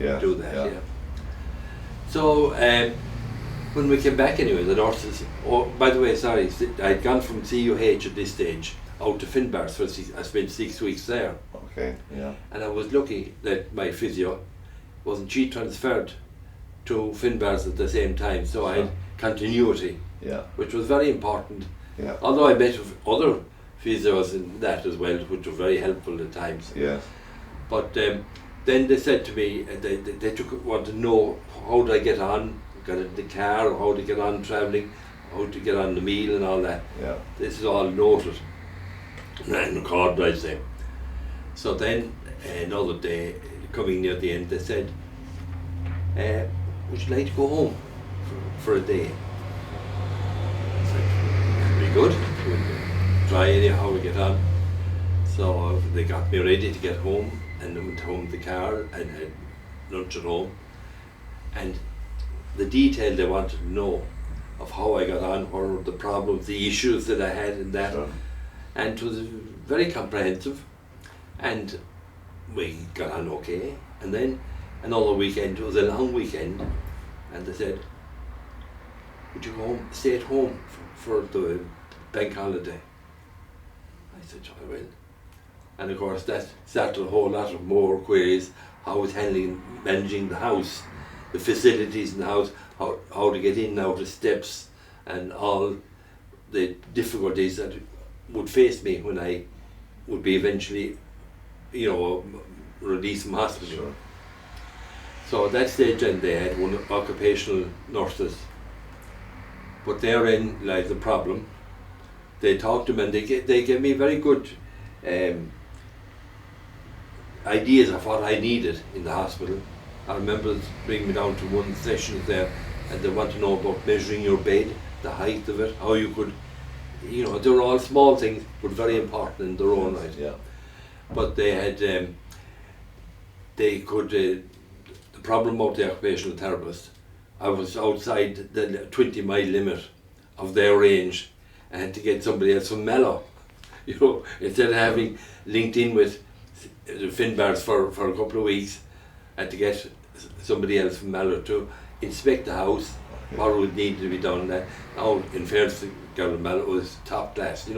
do that. Yeah. So when we came back anyway, the nurses. Oh, by the way, sorry, I'd gone from CUH at this stage out to Finbars for I spent 6 weeks there. Okay. Yeah. And I was lucky that my physio wasn't she transferred to Finbars at the same time, so I had continuity. Yeah. Which was very important. Yeah. Although I met with other physios in that as well, which were very helpful at times. Yes. But then they said to me, they wanted to know how do I get on, get in the car, how to get on travelling, how to get on the meal and all that. Yeah. This is all noted and recorded, I say. So then another day, coming near the end, they said, would you like to go home for a day? I said, pretty good. We'll try anyhow we get on. So they got me ready to get home, and I went home in the car and had lunch at home. And the detail they wanted to know of how I got on, what were the problems, the issues that I had in that. Sure. And it was very comprehensive. And we got on okay. And then another weekend, it was a long weekend, and they said, would you go home, stay at home for the bank holiday? I said, I will. And of course that started a whole lot of more queries, how I was managing the house, the facilities in the house, how to get in and out of steps, and all the difficulties that would face me when I would be eventually, released from hospital. Sure. So at that stage then they had one occupational nurses, but therein lies the problem. They talked to me and they gave me very good ideas of what I needed in the hospital. I remember bringing me down to one session there, and they want to know about measuring your bed, the height of it, how you could, they were all small things but very important in their own right. Yeah. But they had, the problem about the occupational therapist, I was outside the 20-mile limit of their range. I had to get somebody else from Mallow, instead of having linked in with the Finbars for a couple of weeks, I had to get somebody else from Mallow to inspect the house, what would need to be done. Now, in fairness, the girl in Mallow was top class,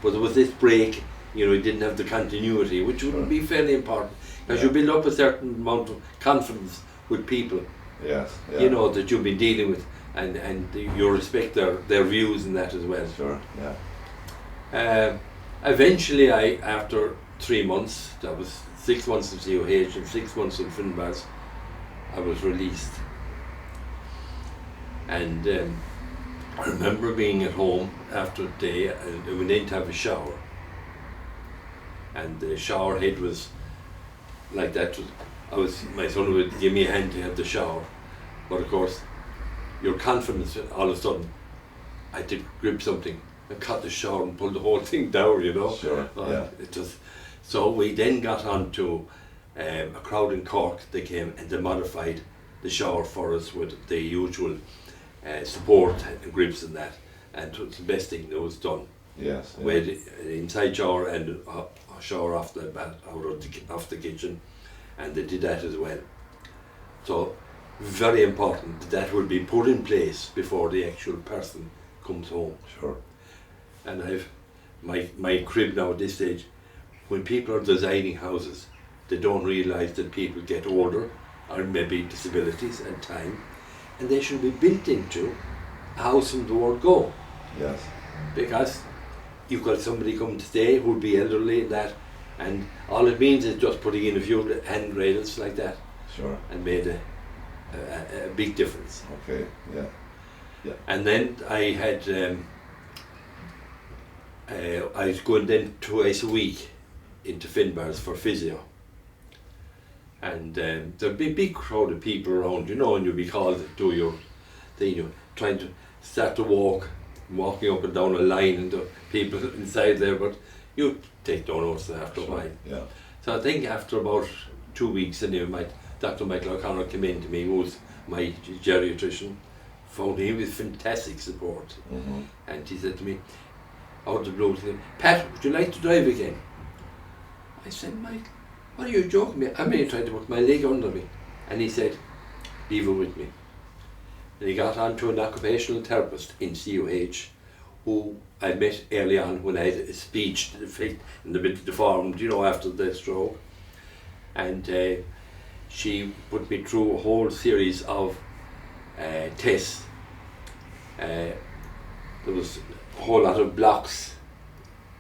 but there was this break, you didn't have the continuity, which would be fairly important, because you build up a certain amount of confidence with people. Yes. Yeah. That you've been dealing with, and you respect their views and that as well. Sure. Yeah. Eventually, after 3 months, that was 6 months in COH and 6 months in Finbars, I was released. And I remember being at home after a day, and we went in to have a shower. And the shower head was like that. My son would give me a hand to have the shower, but of course, your confidence, all of a sudden, I had to grip something and cut the shower and pull the whole thing down, Sure. Yeah. So we then got on to a crowd in Cork. They came and they modified the shower for us with the usual support and grips and that, and it was the best thing that was done. Yes. Yeah. We had an inside shower and a shower off the off the kitchen, and they did that as well. So very important that would be put in place before the actual person comes home. Sure. And I've my crib now at this stage. When people are designing houses, they don't realise that people get older, or maybe disabilities and time, and they should be built into a house from the word go. Yes. Because you've got somebody coming to stay who'll be elderly and that, and all it means is just putting in a few handrails like that. Sure. And made a big difference. Okay. Yeah. Yeah. And then I had I was going then twice a week into Finbars for physio, and there'd be a big crowd of people around, and you'd be called to do your thing, trying to start to walking up and down a line, and the people inside there, but you take no notice after a while. Yeah. So I think after about 2 weeks, anyway, Dr. Michael O'Connor came in to me, who was my geriatrician, found him with fantastic support, and he said to me, out of the blue, Pat, would you like to drive again? I said, Mike, what are you joking me? I'm only trying to put my leg under me. And he said, leave it with me. And he got on to an occupational therapist in CUH who I met early on when I had a speech defect in the bit deformed, you know, after the stroke. And she put me through a whole series of tests. There was a whole lot of blocks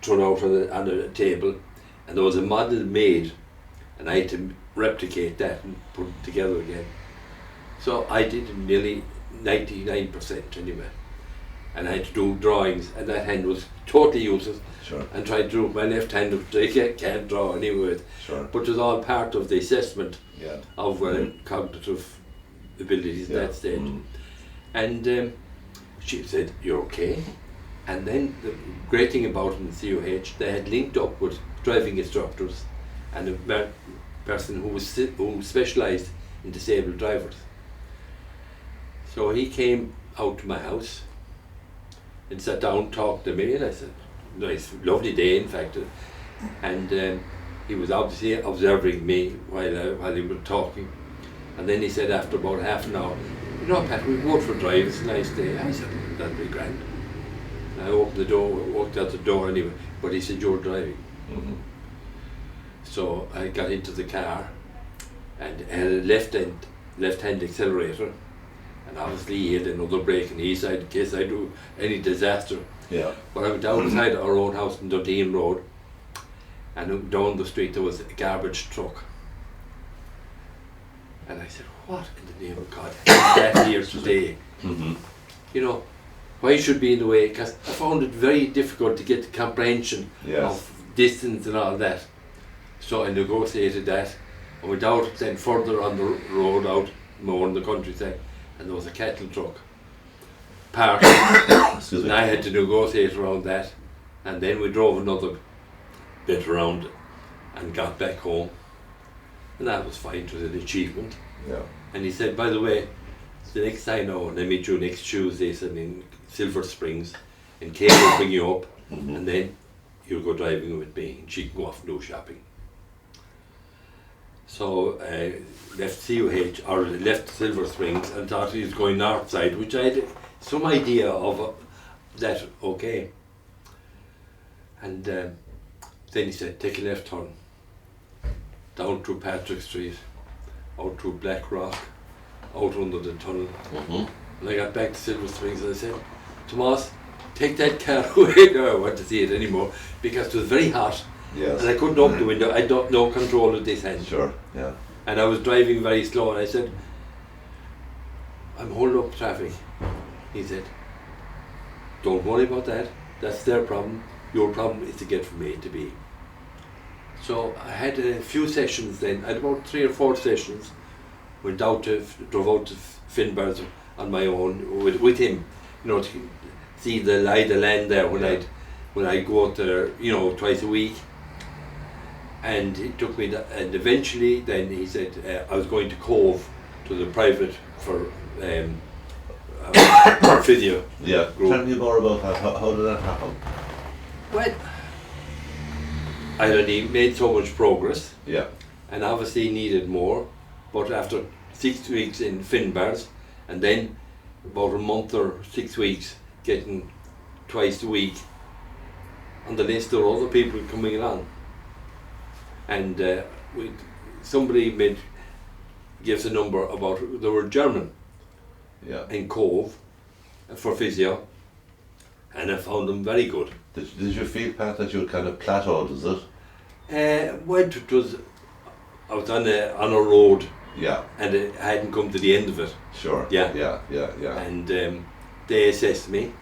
thrown out on a table, and there was a model made, and I had to replicate that and put it together again. So I did nearly 99% anyway, and I had to do drawings, and that hand was totally useless. Sure. And tried to do with my left hand, which I can't draw anyway. Sure. But it was all part of the assessment Yeah. of cognitive abilities Yeah. at that stage. Mm. And she said, "You're okay." And then the great thing about it in CUH, they had linked up with driving instructors and a person who specialised in disabled drivers. So he came out to my house and sat down, talked to me, and I said, nice, lovely day in fact. And he was obviously observing me while he was talking. And then he said after about half an hour, "You know, Pat, we'll go for a drive, it's a nice day." I said, "That'd be grand." And I opened the door, walked out the door anyway, but he said, "You're driving." Mm-hmm. So I got into the car and had a left-hand accelerator, and obviously he had another brake on his side in case I do any disaster. Yeah. But I went outside our own house in Dundee Road, and down the street there was a garbage truck. And I said, "What in the name of God is that here today?" Mm-hmm. You know, why should be in the way? Because I found it very difficult to get the comprehension Yes. of distance and all that. So I negotiated that. I went out then further on the road out more in the countryside, and there was a cattle truck parked. Excuse me. And I had to negotiate around that, and then we drove another bit around and got back home, and that was fine. It was an achievement. Yeah. And he said, "By the way, the next time I know, and I meet you next Tuesday," said, "in Silver Springs, and Kate will bring you up, Mm-hmm. and then you'll go driving with me, and she can go off and do shopping." So I left CUH, or left Silver Springs, and thought he was going north side, which I had some idea of that, okay. And then he said, "Take a left turn, down through Patrick Street, out through Black Rock, out under the tunnel." Mm-hmm. And I got back to Silver Springs and I said, "Tomas, take that car away." No, I don't want to see it anymore, because it was very hot. Yes. And I couldn't open the window. I had no control of this hand. Sure. Yeah. And I was driving very slow, and I said, "I'm holding up traffic." He said, "Don't worry about that. That's their problem. Your problem is to get from A to B." So I had a few sessions then. I had about 3 or 4 sessions. Drove out to Finbarrs on my own with him, you know, to see the lie of the land there when Yeah. I go out there, you know, twice a week. And he took me, and eventually then he said I was going to Cove to the private for physio. Yeah. Group. Tell me more about that. How did that happen? Well, I already made so much progress, Yeah. and obviously needed more, but after 6 weeks in Finbarrs, and then about a month or 6 weeks getting twice a week, on the list there were other people coming along. And somebody gives a number about, they were German Yeah. in Cove for physio, and I found them very good. Did you feel, Pat, that you had kind of plateaued? Is it? Well, it was, I was on a road, Yeah. and I hadn't come to the end of it, Sure. Yeah. Yeah. Yeah. Yeah. and they assessed me,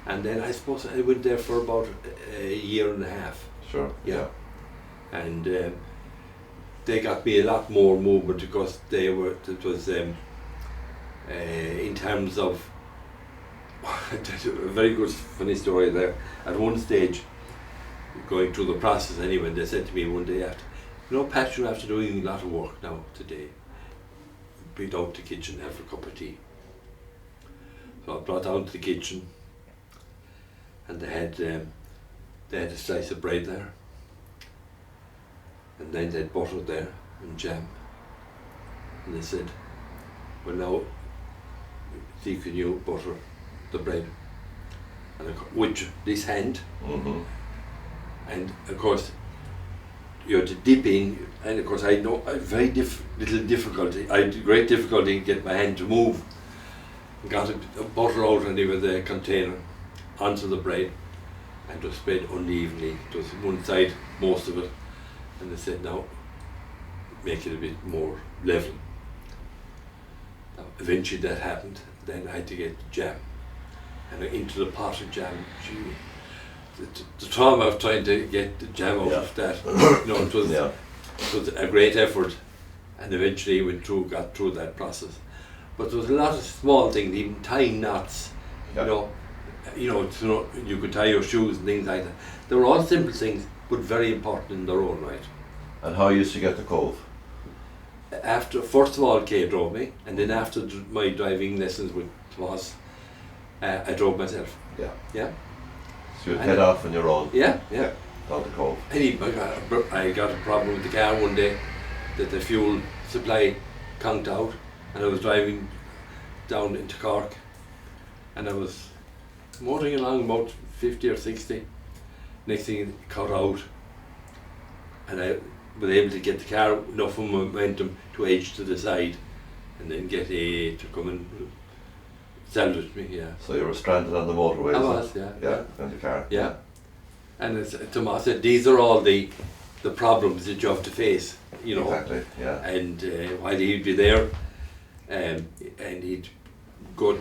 and then I suppose I went there for about a year and a half, Sure. Yeah. and they got me a lot more movement because it was in terms of a very good funny story there. At one stage, going through the process anyway, they said to me one day after, "You know, Pat, you're after doing a lot of work now today. Be down to the kitchen, have a cup of tea." So I brought down to the kitchen, and they had a slice of bread there, and then they had butter there and jam. And they said, well now, see can you butter the bread? And with this hand, Mm-hmm. and of course you had to dip in, and of course I had very little difficulty. I had great difficulty to get my hand to move. Got the butter out and with the container onto the bread, and it was spread unevenly. It was one side, most of it, and they said now make it a bit more level. Now, eventually that happened. Then I had to get jam, and into the pot of jam. Gee, the trauma of trying to get the jam out of that, it was it was a great effort, and eventually got through that process. But there was a lot of small things, even tying knots. Yeah. You could tie your shoes and things like that. They were all simple things, but very important in their own right. And how you used to get the cove? After, first of all, Kay drove me, and then after my driving lessons with Tomas, I drove myself. Yeah. Yeah. So you'd head off on your own. Yeah. Down the cove. I got a problem with the car one day, that the fuel supply conked out, and I was driving down into Cork, and I was motoring along about 50 or 60. Next thing it cut out, and I was able to get the car enough momentum to edge to the side, and then get A to come and salvage me. Yeah. So you were stranded on the motorway. I is was, it? yeah. In the car. Yeah. And as Tomas said, these are all the problems that you have to face, Exactly. Yeah. And while he'd be there, and he'd go